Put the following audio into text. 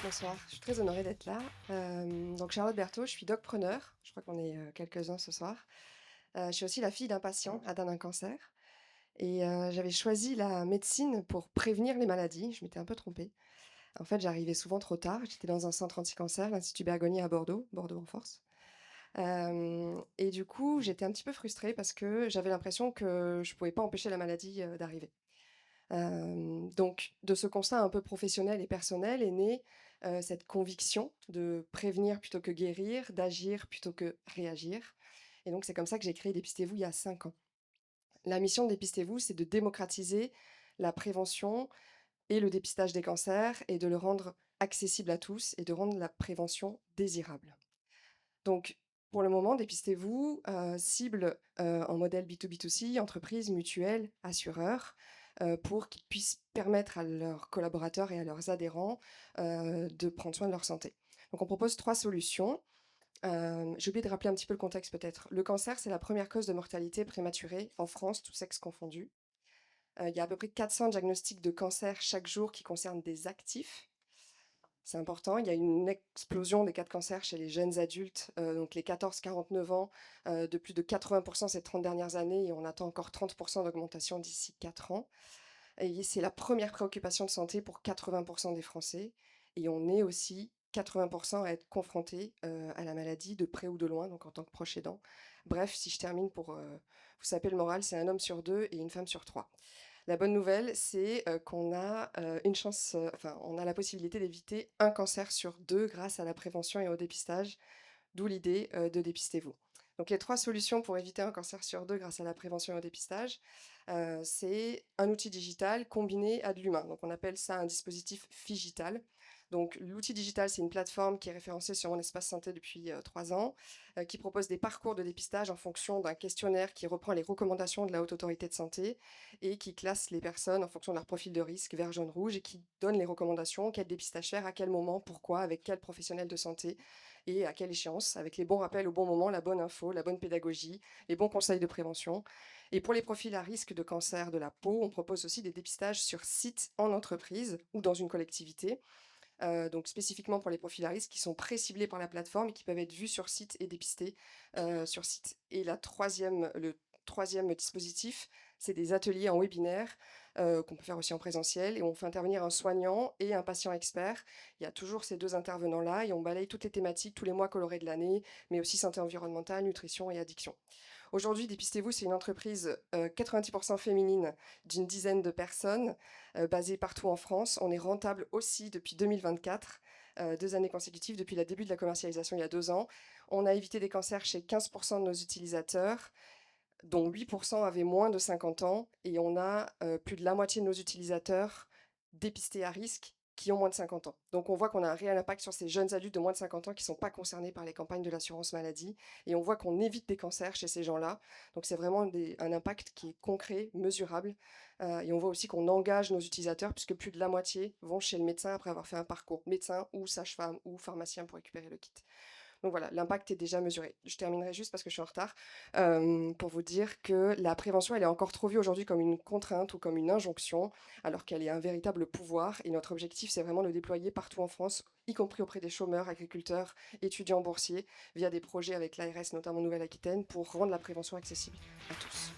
Bonsoir, je suis très honorée d'être là. Donc Charlotte Berthaud, je suis docpreneur. Je crois qu'on est quelques-uns ce soir. Je suis aussi la fille d'un patient atteint d'un cancer. Et j'avais choisi la médecine pour prévenir les maladies. Je m'étais un peu trompée. En fait, j'arrivais souvent trop tard. J'étais dans un centre anti-cancer, l'Institut Bergonié à Bordeaux, Bordeaux en force. Et du coup, j'étais un petit peu frustrée parce que j'avais l'impression que je ne pouvais pas empêcher la maladie d'arriver. Donc de ce constat un peu professionnel et personnel est née, cette conviction de prévenir plutôt que guérir, d'agir plutôt que réagir et donc c'est comme ça que j'ai créé Dépistez-vous il y a 5 ans. La mission de Dépistez-vous, c'est de démocratiser la prévention et le dépistage des cancers et de le rendre accessible à tous et de rendre la prévention désirable. Donc pour le moment, Dépistez-vous, cible, en modèle B2B2C, entreprises, mutuelles, assureurs, pour qu'ils puissent permettre à leurs collaborateurs et à leurs adhérents, de prendre soin de leur santé. Donc on propose 3 solutions. J'ai oublié de rappeler un petit peu le contexte peut-être. Le cancer, c'est la première cause de mortalité prématurée en France, tous sexes confondus. Il y a à peu près 400 diagnostics de cancer chaque jour qui concernent des actifs. C'est important. Il y a une explosion des cas de cancer chez les jeunes adultes, donc les 14-49 ans, de plus de 80% ces 30 dernières années et on attend encore 30% d'augmentation d'ici 4 ans. Et c'est la première préoccupation de santé pour 80% des Français et on est aussi 80% à être confrontés, à la maladie de près ou de loin, donc en tant que proche aidant. Bref, si je termine pour, vous saper le moral, c'est un homme sur 2 et une femme sur 3. La bonne nouvelle, c'est, qu'on a, une chance, enfin, on a la possibilité d'éviter un cancer sur 2 grâce à la prévention et au dépistage, d'où l'idée, de Dépistez-vous. Donc les 3 solutions pour éviter un cancer sur 2 grâce à la prévention et au dépistage, c'est un outil digital combiné à de l'humain. Donc on appelle ça un dispositif phygital. Donc l'outil digital, c'est une plateforme qui est référencée sur Mon Espace Santé depuis, 3 ans, qui propose des parcours de dépistage en fonction d'un questionnaire qui reprend les recommandations de la Haute Autorité de Santé et qui classe les personnes en fonction de leur profil de risque vert, jaune, rouge et qui donne les recommandations, quel dépistage faire, à quel moment, pourquoi, avec quel professionnel de santé et à quelle échéance, avec les bons rappels au bon moment, la bonne info, la bonne pédagogie, les bons conseils de prévention. Et pour les profils à risque de cancer de la peau, on propose aussi des dépistages sur site en entreprise ou dans une collectivité. Donc spécifiquement pour les profils à risque qui sont pré-ciblés par la plateforme et qui peuvent être vus sur site et dépistés, sur site. Et le troisième dispositif, c'est des ateliers en webinaire, qu'on peut faire aussi en présentiel et on fait intervenir un soignant et un patient expert. Il y a toujours ces 2 intervenants-là et on balaye toutes les thématiques tous les mois colorés de l'année, mais aussi santé environnementale, nutrition et addiction. Aujourd'hui, Dépistez-vous, c'est une entreprise, 90% féminine d'une dizaine de personnes, basée partout en France. On est rentable aussi depuis 2024, 2 années consécutives depuis le début de la commercialisation il y a 2 ans. On a évité des cancers chez 15% de nos utilisateurs, dont 8% avaient moins de 50 ans et on a, plus de la moitié de nos utilisateurs dépistés à risque qui ont moins de 50 ans. Donc on voit qu'on a un réel impact sur ces jeunes adultes de moins de 50 ans qui ne sont pas concernés par les campagnes de l'assurance maladie et on voit qu'on évite des cancers chez ces gens-là. Donc c'est vraiment un impact qui est concret, mesurable, et on voit aussi qu'on engage nos utilisateurs puisque plus de la moitié vont chez le médecin après avoir fait un parcours médecin ou sage-femme ou pharmacien pour récupérer le kit. Donc voilà, l'impact est déjà mesuré. Je terminerai juste parce que je suis en retard, pour vous dire que la prévention, elle est encore trop vue aujourd'hui comme une contrainte ou comme une injonction, alors qu'elle est un véritable pouvoir. Et notre objectif, c'est vraiment de le déployer partout en France, y compris auprès des chômeurs, agriculteurs, étudiants boursiers, via des projets avec l'ARS, notamment Nouvelle-Aquitaine, pour rendre la prévention accessible à tous.